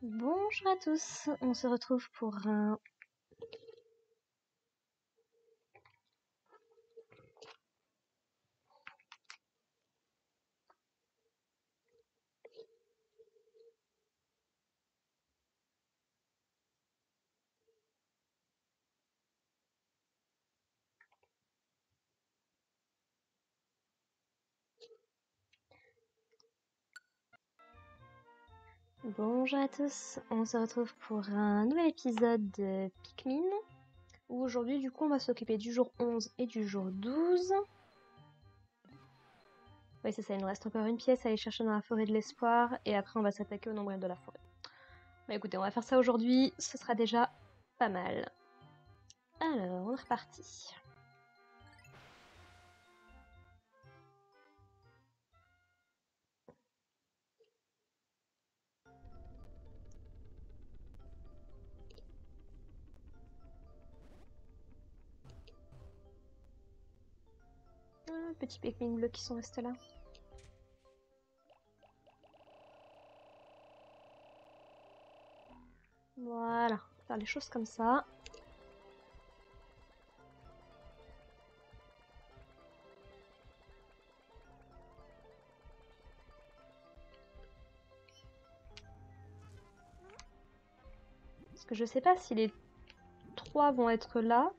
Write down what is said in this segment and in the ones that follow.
Bonjour à tous, on se retrouve pour un Bonjour à tous, on se retrouve pour un nouvel épisode de Pikmin où aujourd'hui du coup on va s'occuper du jour 11 et du jour 12. Oui c'est ça, il nous reste encore une pièce à aller chercher dans la forêt de l'espoir et après on va s'attaquer au nombril de la forêt. Bah écoutez, on va faire ça aujourd'hui, ce sera déjà pas mal. Alors, on est reparti. Petits Pikmin bleus qui sont restés là. Voilà, faire les choses comme ça. Parce que je sais pas si les 3 vont être là.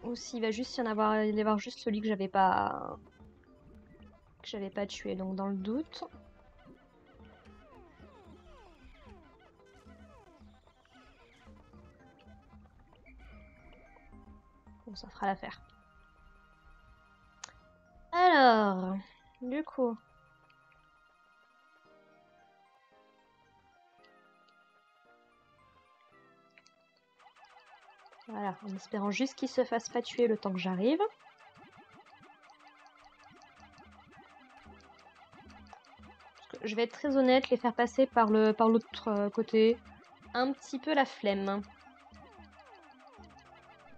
Ou s'il va juste y avoir juste celui que j'avais pas tué, donc dans le doute. Bon, ça fera l'affaire. Alors, du coup. Voilà, en espérant juste qu'il se fasse pas tuer le temps que j'arrive. Je vais être très honnête, les faire passer par l'autre côté, un petit peu la flemme.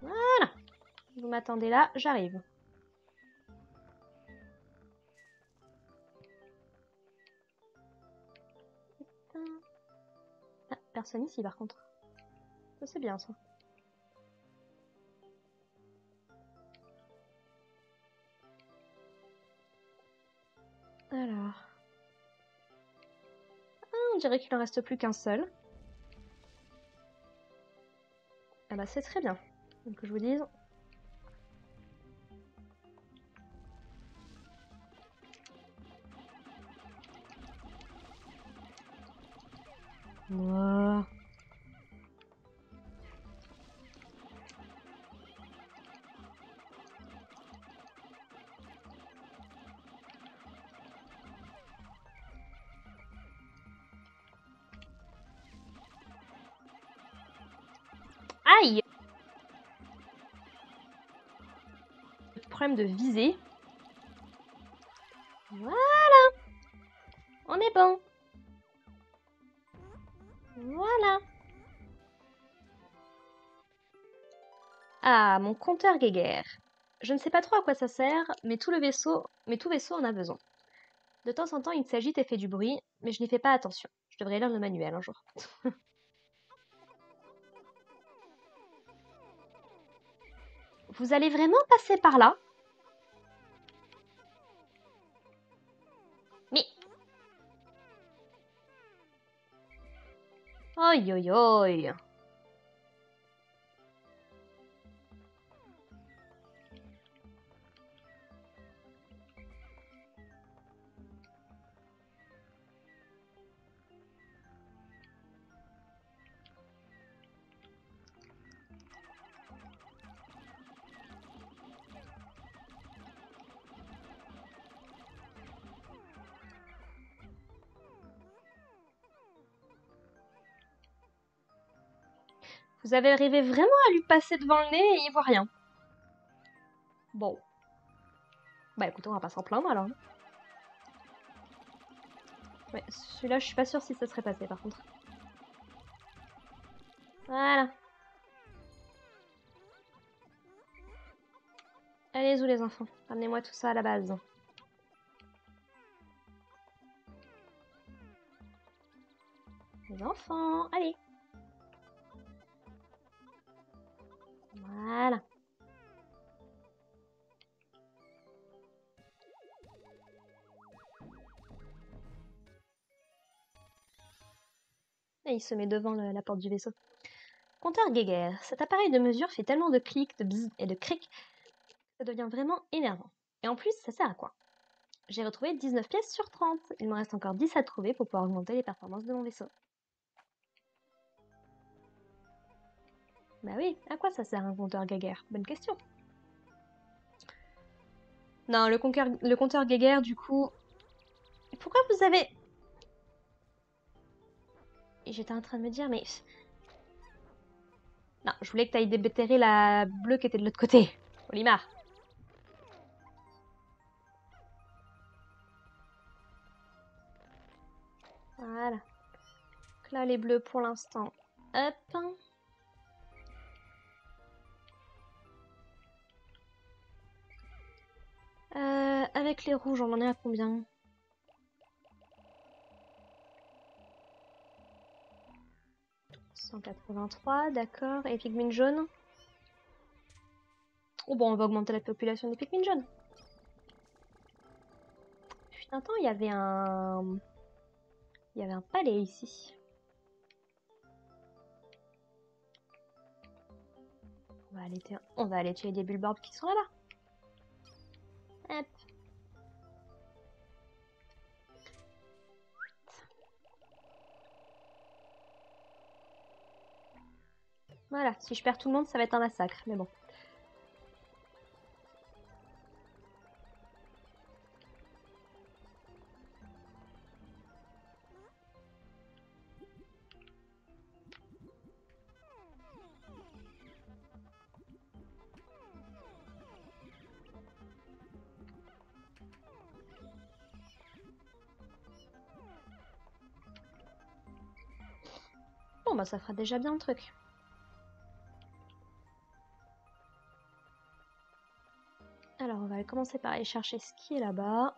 Voilà. Vous m'attendez là, j'arrive. Ah, personne ici par contre. Ça c'est bien ça. Alors. Ah, on dirait qu'il en reste plus qu'un seul. Ah bah c'est très bien. Donc que je vous dise. Wow. Aïe! Problème de visée. Voilà! On est bon! Voilà! Ah, mon compteur Geiger. Je ne sais pas trop à quoi ça sert, mais tout vaisseau en a besoin. De temps en temps, il s'agite et fait du bruit, mais je n'y fais pas attention. Je devrais lire le manuel un jour. Vous allez vraiment passer par là? Mais... Oi oi oi. Vous avez arrivé vraiment à lui passer devant le nez et il voit rien. Bon. Bah écoutez, on va pas s'en plaindre alors. Ouais, celui-là, je suis pas sûre si ça serait passé par contre. Voilà. Allez-y les enfants, ramenez-moi tout ça à la base. Les enfants, allez. Voilà. Et il se met devant la porte du vaisseau. Compteur Geiger. Cet appareil de mesure fait tellement de clics, de bzz et de crics, ça devient vraiment énervant. Et en plus, ça sert à quoi? J'ai retrouvé 19 pièces sur 30. Il me reste encore 10 à trouver pour pouvoir augmenter les performances de mon vaisseau. Bah oui, à quoi ça sert un compteur Geiger? Bonne question. Non, le compteur Geiger, du coup... Pourquoi vous avez... Et j'étais en train de me dire, mais... Non, je voulais que tu ailles débéterrer la bleue qui était de l'autre côté. Olimar. Voilà. Donc là, les bleus pour l'instant. Hop. Avec les rouges, on en est à combien? « 183, d'accord. Et pigments jaunes? Oh bon, on va augmenter la population des pigments jaunes. Putain, attends, il y avait un... Il y avait un palais ici. On va aller tuer des bulbarbs qui sont là-bas. Hop. Voilà, si je perds tout le monde, ça va être un massacre, mais bon. Bon, bah ça fera déjà bien le truc. Alors, on va commencer par aller chercher ce qui est là-bas.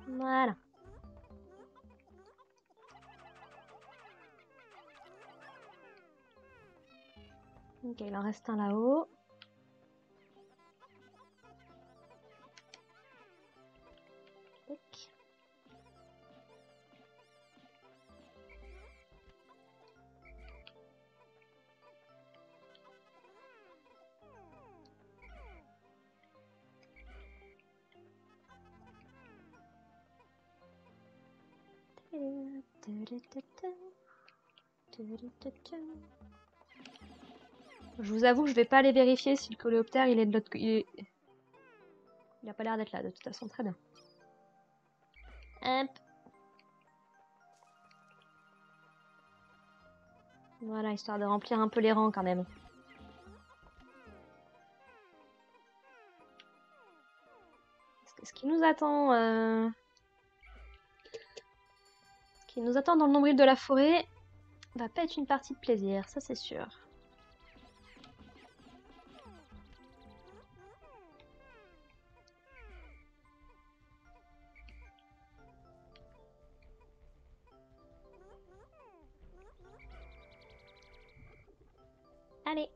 Voilà. Ok, il en reste un là-haut. Je vous avoue que je vais pas aller vérifier si le coléoptère il est de l'autre côté. Il a pas l'air d'être là de toute façon, très bien. Hop. Voilà, histoire de remplir un peu les rangs quand même. Ce qui nous attend... Ce qui nous attend dans le nombril de la forêt va pas être une partie de plaisir, ça c'est sûr. Allez.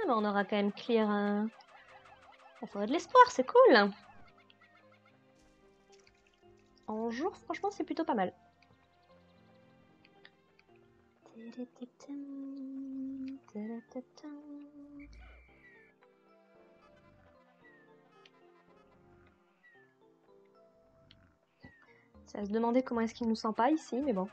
Ah bah on aura quand même clear la forêt de l'espoir, c'est cool. En jour, franchement, c'est plutôt pas mal. Ça va se demander comment est-ce qu'il nous sent pas ici, mais bon.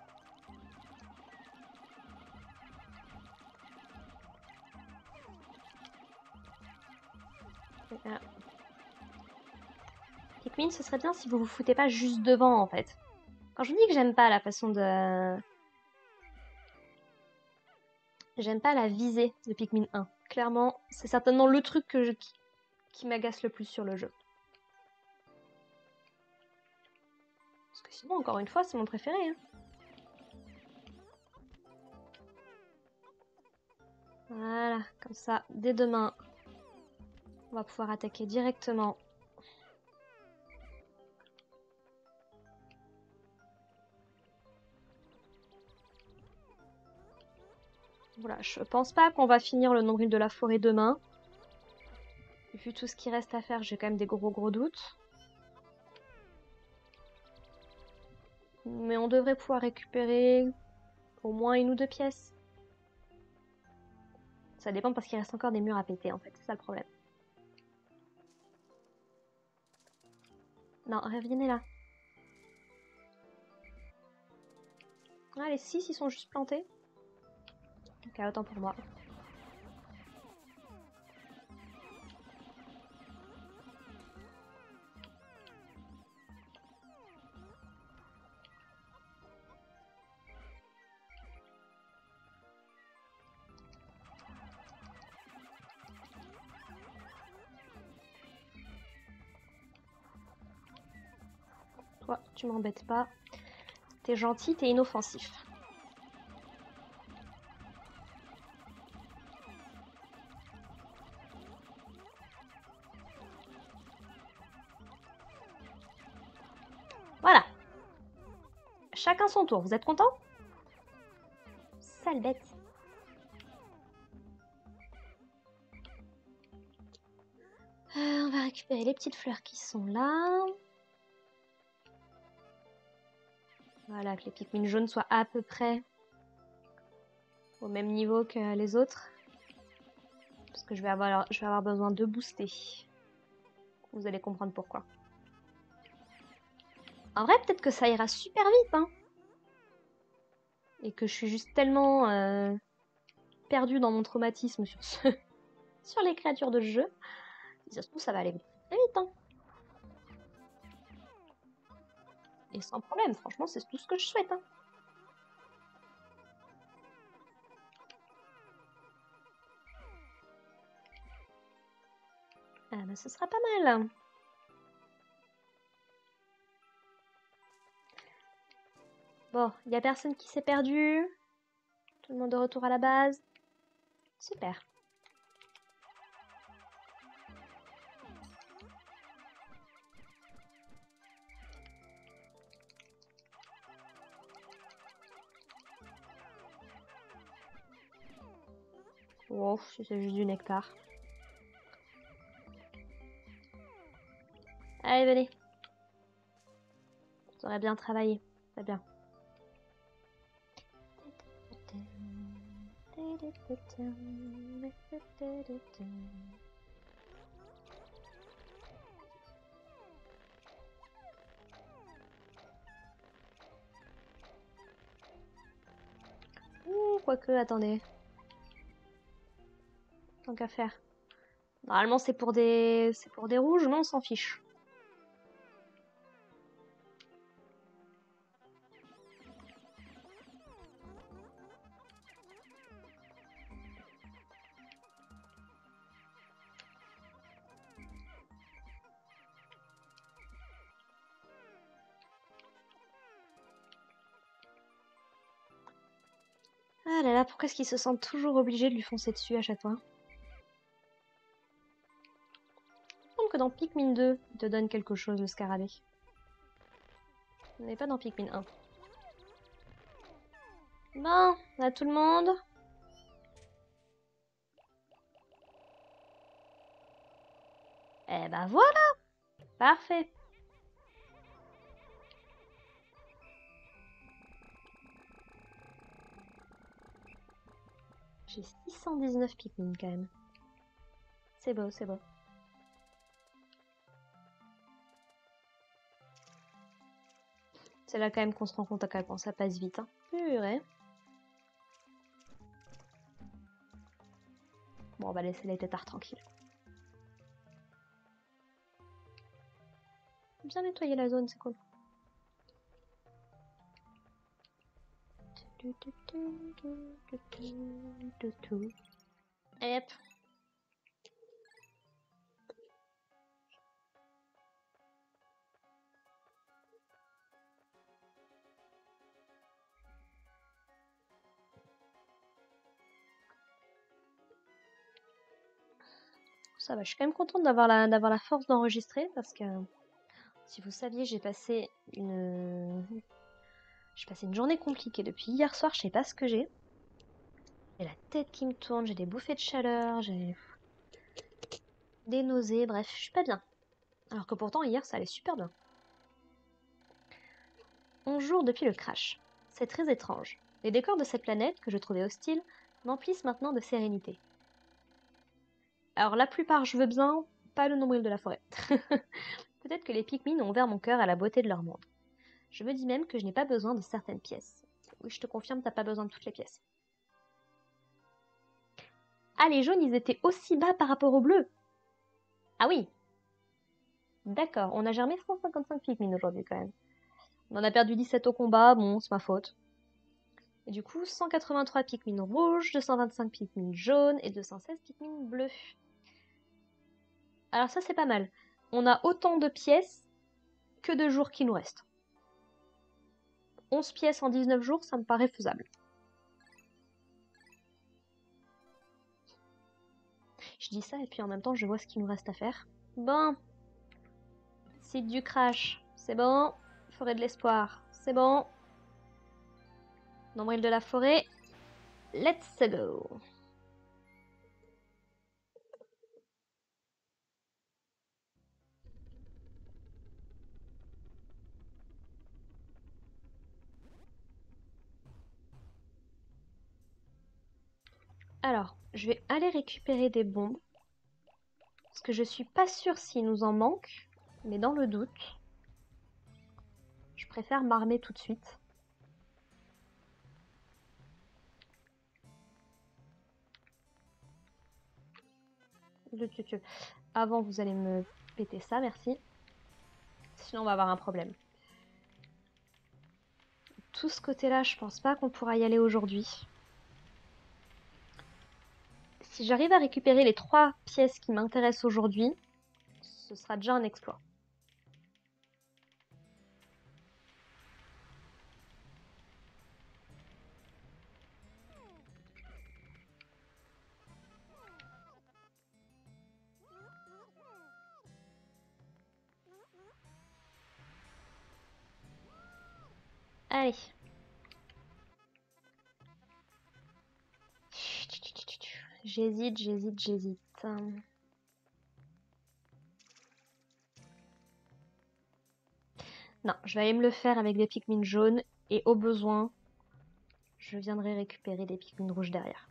Voilà. Pikmin, ce serait bien si vous vous foutez pas juste devant en fait. Quand je vous dis que j'aime pas la façon de... J'aime pas la visée de Pikmin 1. Clairement, c'est certainement le truc qui m'agace le plus sur le jeu. Parce que sinon, encore une fois, c'est mon préféré. Hein. Voilà, comme ça, dès demain, on va pouvoir attaquer directement. Voilà, je pense pas qu'on va finir le nombril de la forêt demain. Vu tout ce qui reste à faire, j'ai quand même des gros doutes. Mais on devrait pouvoir récupérer au moins 1 ou 2 pièces. Ça dépend parce qu'il reste encore des murs à péter en fait, c'est ça le problème. Non, revenez là. Ah, les 6 ils sont juste plantés. Ok, autant pour moi. Toi, tu m'embêtes pas. T'es gentil, t'es inoffensif. Voilà. Chacun son tour, vous êtes content? Sale bête. On va récupérer les petites fleurs qui sont là. Voilà, que les Pikmin jaunes soient à peu près au même niveau que les autres. Parce que je vais avoir besoin de booster. Vous allez comprendre pourquoi. En vrai, peut-être que ça ira super vite, hein. Et que je suis juste tellement perdue dans mon traumatisme sur les créatures de jeu. Si ça se trouve, ça va aller très vite, hein. Et sans problème, franchement, c'est tout ce que je souhaite, hein. Ah bah, ce sera pas mal. Bon, il y a personne qui s'est perdu. Tout le monde de retour à la base. Super. Oh, c'est juste du nectar. Allez, venez. Vous aurez bien travaillé. C'est bien. Ouh, quoique, attendez. Tant qu'à faire. Normalement, c'est pour des rouges, mais on s'en fiche. Ah là là, pourquoi est-ce qu'ils se sentent toujours obligés de lui foncer dessus à chaque fois? Il me semble que dans Pikmin 2, il te donne quelque chose, le scarabée. Mais pas dans Pikmin 1. Bon, à tout le monde. Eh ben voilà. Parfait. J'ai 619 Pikmin quand même. C'est beau, c'est beau. C'est là quand même qu'on se rend compte à quel point ça passe vite. Hein. Purée. Bon, on va laisser les têtards tranquilles. Bien nettoyer la zone, c'est cool. Allez hop. Ça va, je suis quand même contente d'avoir la force d'enregistrer parce que si vous saviez, j'ai passé une journée compliquée depuis hier soir, je sais pas ce que j'ai. J'ai la tête qui me tourne, j'ai des bouffées de chaleur, j'ai des nausées, bref, je suis pas bien. Alors que pourtant hier ça allait super bien. 11 jours depuis le crash. C'est très étrange. Les décors de cette planète, que je trouvais hostile, m'emplissent maintenant de sérénité. Alors la plupart je veux bien, pas le nombril de la forêt. Peut-être que les Pikmin ont ouvert mon cœur à la beauté de leur monde. Je me dis même que je n'ai pas besoin de certaines pièces. Oui, je te confirme, t'as pas besoin de toutes les pièces. Ah, les jaunes, ils étaient aussi bas par rapport aux bleus. Ah oui. D'accord, on a germé 155 Pikmin aujourd'hui quand même. On en a perdu 17 au combat, bon, c'est ma faute. Et du coup, 183 Pikmin rouges, 225 Pikmin jaunes et 216 Pikmin bleus. Alors ça, c'est pas mal. On a autant de pièces que de jours qui nous restent. 11 pièces en 19 jours, ça me paraît faisable. Je dis ça et puis en même temps, je vois ce qu'il nous reste à faire. Bon. Site du crash, c'est bon. Forêt de l'espoir, c'est bon. Nombril de la forêt, let's go. Alors, je vais aller récupérer des bombes. Parce que je suis pas sûre s'il nous en manque. Mais dans le doute, je préfère m'armer tout de suite. Avant, vous allez me péter ça, merci. Sinon, on va avoir un problème. Tout ce côté-là, je pense pas qu'on pourra y aller aujourd'hui. Si j'arrive à récupérer les 3 pièces qui m'intéressent aujourd'hui, ce sera déjà un exploit. Allez. J'hésite. Non, je vais aller me le faire avec des Pikmin jaunes et au besoin, je viendrai récupérer des Pikmin rouges derrière.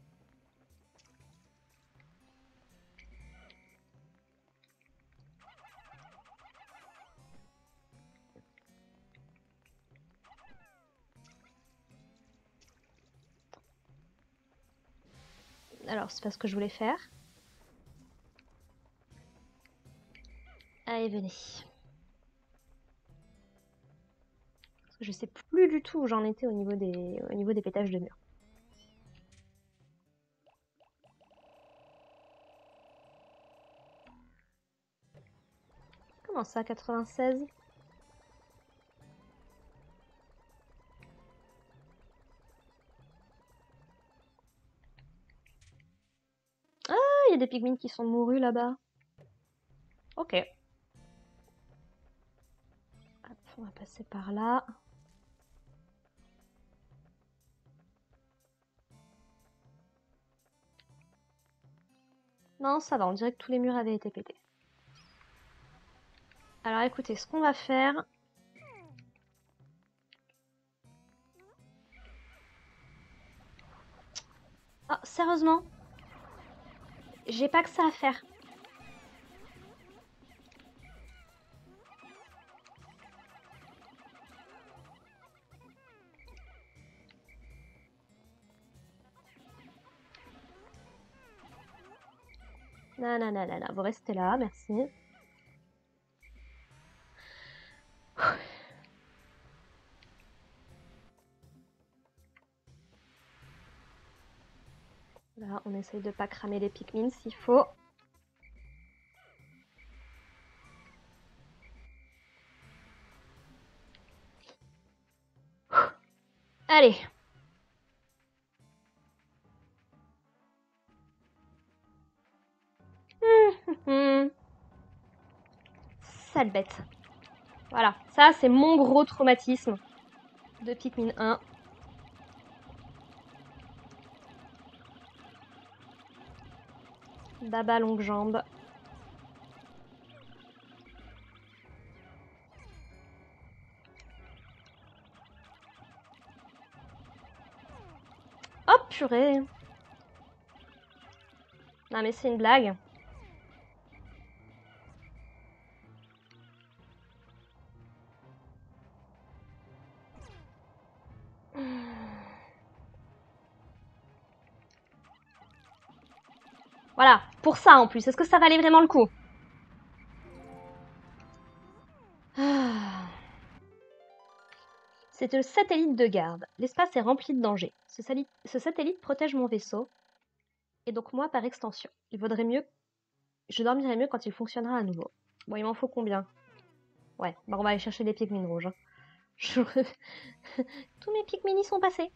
Alors, c'est pas ce que je voulais faire. Allez, venez. Je sais plus du tout où j'en étais au niveau des pétages de mur. Comment ça, 96? Ah, il y a des pygmines qui sont mourus là-bas. Ok. Hop, on va passer par là. Non, ça va, on dirait que tous les murs avaient été pétés. Alors écoutez, ce qu'on va faire... Ah, sérieusement? J'ai pas que ça à faire. Non, vous restez là, merci. Là, on essaye de pas cramer les Pikmin s'il faut. Allez. Sale bête. Voilà, ça c'est mon gros traumatisme de Pikmin 1. Baba longue jambe. Oh purée. Non mais c'est une blague. Voilà, pour ça en plus. Est-ce que ça valait vraiment le coup? C'est le satellite de garde. L'espace est rempli de dangers. Ce satellite protège mon vaisseau. Et donc moi par extension. Il vaudrait mieux... Je dormirai mieux quand il fonctionnera à nouveau. Bon, il m'en faut combien? Ouais, bah on va aller chercher des Pikmin rouges. Hein. Tous mes Pikmin y sont passés.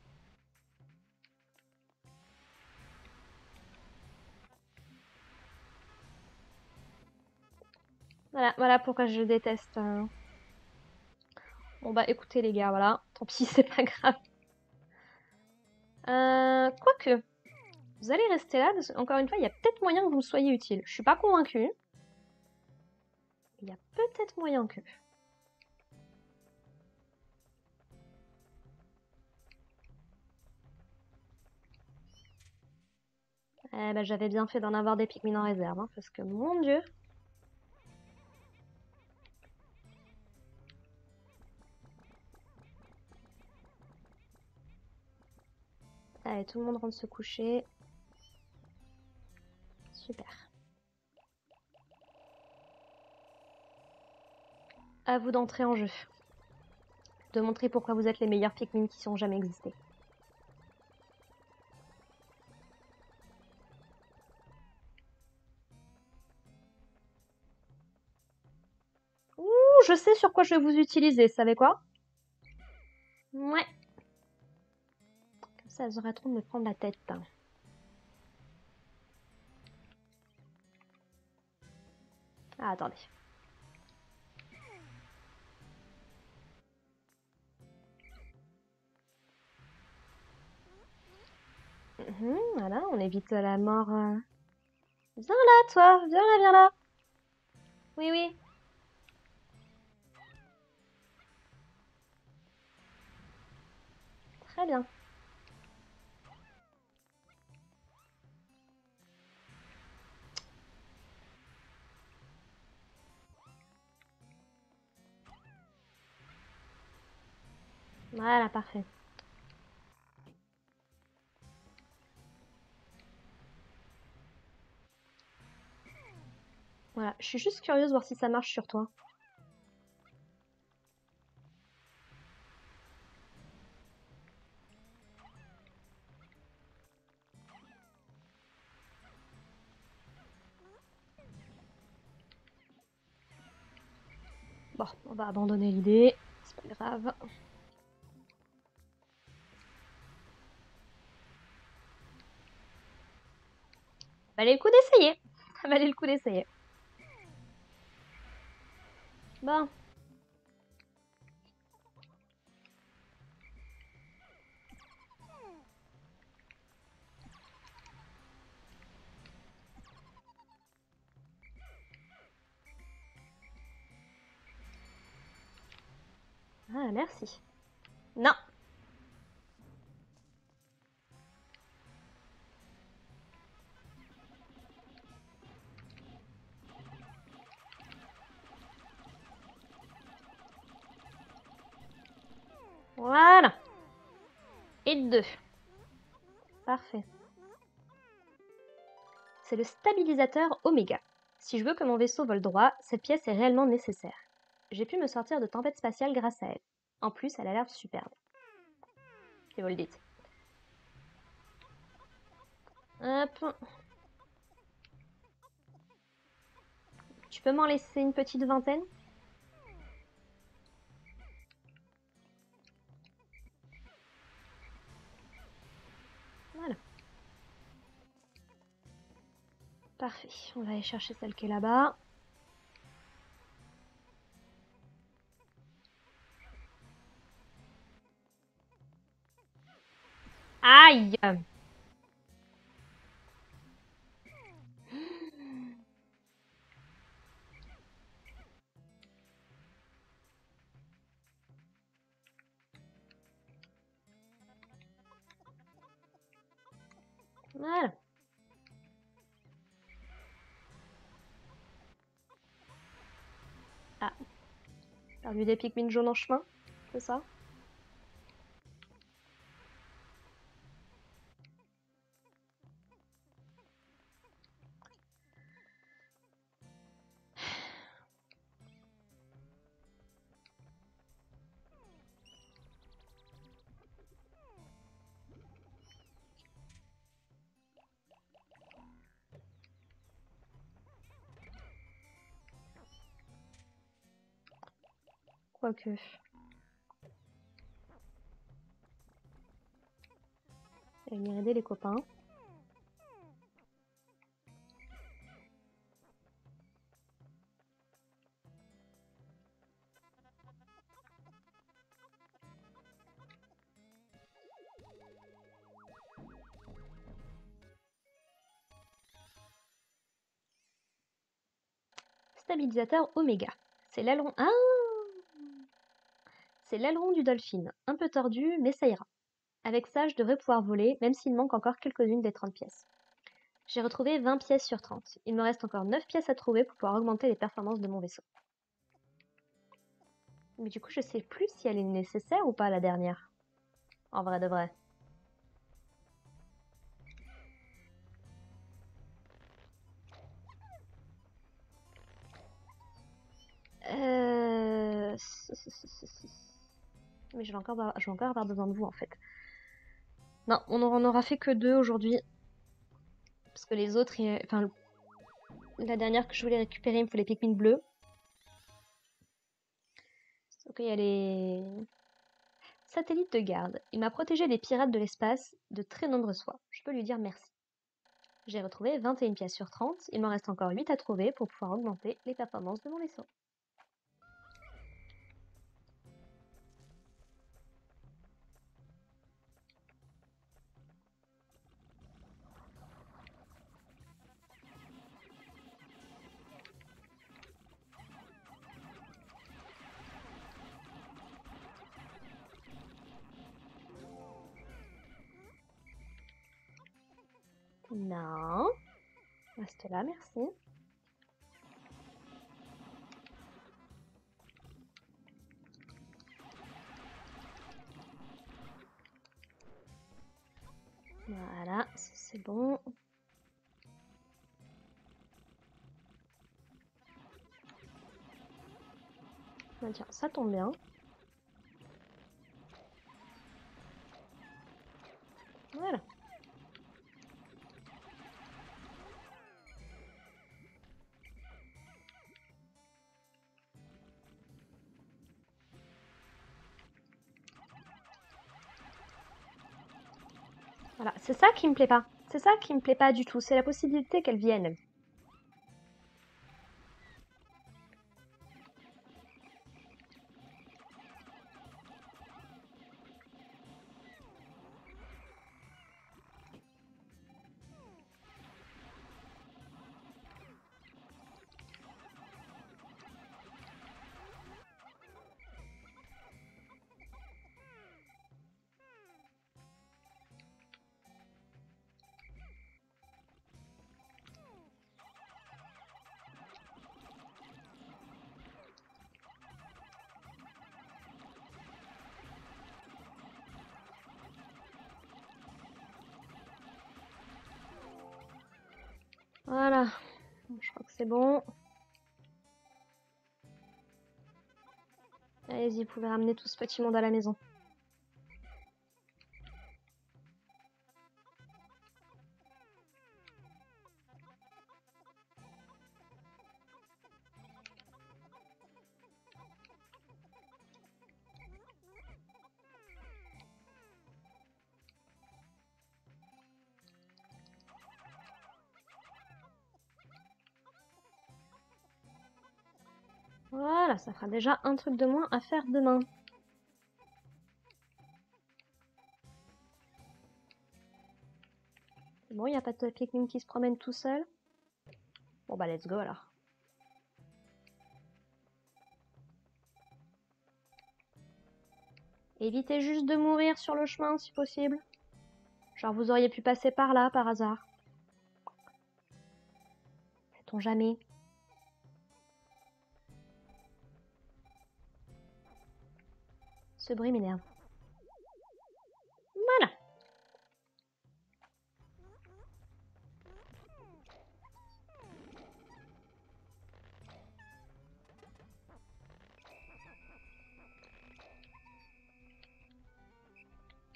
Voilà pourquoi je le déteste. Bon bah écoutez les gars, voilà. Tant pis, c'est pas grave. Quoique, vous allez rester là, parce qu'encore une fois, il y a peut-être moyen que vous me soyez utile. Je suis pas convaincue. Il y a peut-être moyen que... Eh ben, j'avais bien fait d'en avoir des Pikmin en réserve, hein, parce que mon dieu... Allez, tout le monde rentre se coucher. Super. À vous d'entrer en jeu. De montrer pourquoi vous êtes les meilleurs Pikmin qui ont jamais existé. Ouh, je sais sur quoi je vais vous utiliser, vous savez quoi? Ouais. Comme ça, elles auraient trop de me prendre la tête. Ah, attendez. Voilà, on évite la mort. Viens là, toi, viens là, viens là. Oui, oui. Très bien. Voilà, parfait. Voilà, je suis juste curieuse de voir si ça marche sur toi. Bon, on va abandonner l'idée. C'est pas grave. Ça valait le coup d'essayer. Ça valait le coup d'essayer. Bon. Ah, merci. Non. Voilà. Et 2. Parfait. C'est le stabilisateur Oméga. Si je veux que mon vaisseau vole droit, cette pièce est réellement nécessaire. J'ai pu me sortir de tempête spatiale grâce à elle. En plus, elle a l'air superbe. Et vous le dites. Hop. Tu peux m'en laisser une petite vingtaine? Voilà. Parfait. On va aller chercher celle qui est là-bas. Aïe! Voilà. Ah. Perdu des Pikmin jaunes en chemin, c'est ça? Quoique. Je vais venir aider les copains. Stabilisateur Oméga. C'est l'aileron. Ah! C'est l'aileron du Dolphin. Un peu tordu, mais ça ira. Avec ça, je devrais pouvoir voler, même s'il manque encore quelques-unes des 30 pièces. J'ai retrouvé 20 pièces sur 30. Il me reste encore 9 pièces à trouver pour pouvoir augmenter les performances de mon vaisseau. Mais du coup, je sais plus si elle est nécessaire ou pas, la dernière. En vrai de vrai. Mais je vais encore avoir besoin de vous, en fait. Non, on en aura fait que 2 aujourd'hui. Parce que les autres, enfin, la dernière que je voulais récupérer, il me faut les Pikmin bleus. Ok, il y a les satellites de garde. Il m'a protégé des pirates de l'espace de très nombreuses fois. Je peux lui dire merci. J'ai retrouvé 21 pièces sur 30. Il m'en reste encore 8 à trouver pour pouvoir augmenter les performances de mon vaisseau. Non. Reste là, merci. Voilà, c'est bon. Ah, tiens, ça tombe bien. Voilà. Voilà, c'est ça qui me plaît pas. C'est ça qui me plaît pas du tout. C'est la possibilité qu'elles viennent. Voilà. Je crois que c'est bon. Allez-y, vous pouvez ramener tout ce petit monde à la maison. Voilà, ça fera déjà un truc de moins à faire demain. Bon, il n'y a pas de Pikmin qui se promène tout seul. Bon bah let's go alors. Évitez juste de mourir sur le chemin si possible. Genre vous auriez pu passer par là par hasard. Sait-on jamais. Ce bruit m'énerve. Voilà.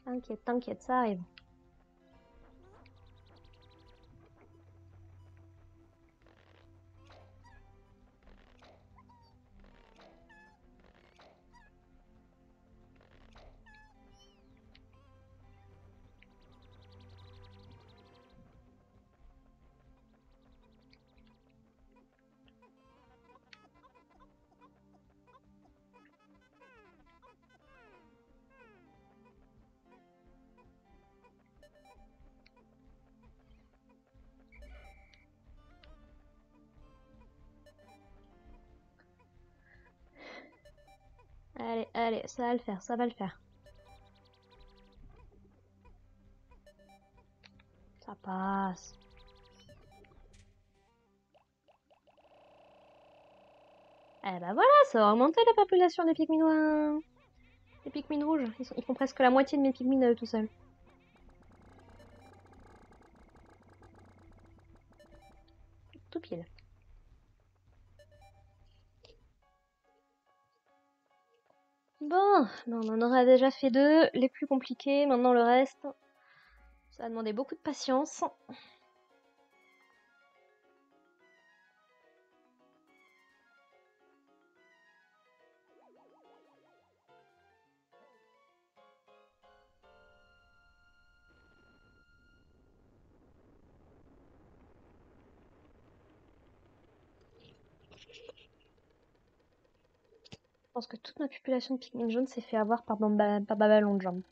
T'inquiète, t'inquiète, ça arrive. Allez, allez, ça va le faire, ça va le faire. Ça passe. Eh bah voilà, ça va augmenter la population des Pikminois. Les Pikmin rouges, ils font presque la moitié de mes Pikmin à eux tout seuls. Tout pile. Bon, on en aura déjà fait 2, les plus compliqués, maintenant le reste. Ça va demander beaucoup de patience. Je pense que toute ma population de Pikmin jaunes s'est fait avoir par Ballon de Jambes.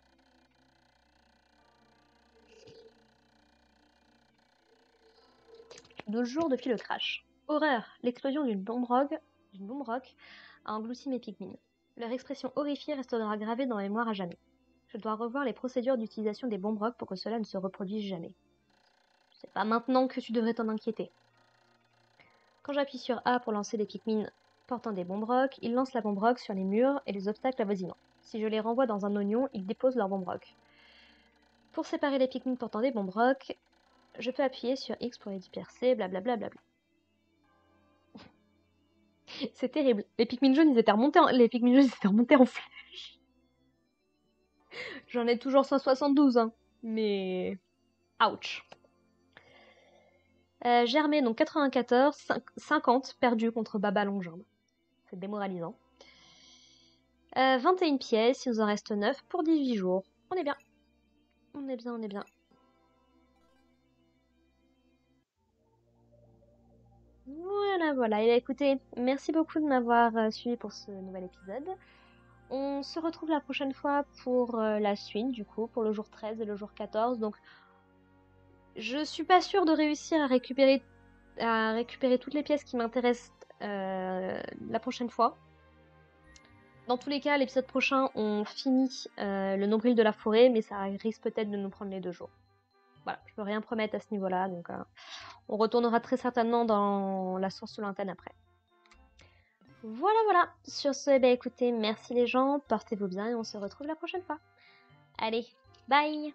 12 jours depuis le crash. Horreur! L'explosion d'une bombe rock a englouti mes Pikmin. Leur expression horrifiée restera gravée dans la mémoire à jamais. Je dois revoir les procédures d'utilisation des bombes rock pour que cela ne se reproduise jamais. C'est pas maintenant que tu devrais t'en inquiéter. Quand j'appuie sur A pour lancer des Pikmin portant des bombes rock, ils lancent la bombe rock sur les murs et les obstacles avoisinants. Si je les renvoie dans un oignon, ils déposent leur bombe rock. Pour séparer les Pikmin portant des bombes rock, je peux appuyer sur X pour les disperser, blablabla. C'est terrible. Les Pikmin jaunes, ils étaient remontés en flèche. J'en ai toujours 172, hein. Mais... ouch. Germé, donc 94, 50 perdu contre Baba Longjambe. C'est démoralisant. 21 pièces, il nous en reste 9 pour 18 jours. On est bien. On est bien, on est bien. Voilà, voilà. Et écoutez, merci beaucoup de m'avoir suivi pour ce nouvel épisode. On se retrouve la prochaine fois pour la suite, du coup, pour le jour 13 et le jour 14. Donc, je suis pas sûre de réussir à récupérer toutes les pièces qui m'intéressent la prochaine fois. Dans tous les cas, l'épisode prochain, on finit le nombril de la forêt, mais ça risque peut-être de nous prendre les 2 jours. Voilà, je peux rien promettre à ce niveau-là, donc on retournera très certainement dans la source lointaine après. Voilà, voilà. Sur ce, bah écoutez, merci les gens, portez-vous bien et on se retrouve la prochaine fois. Allez, bye!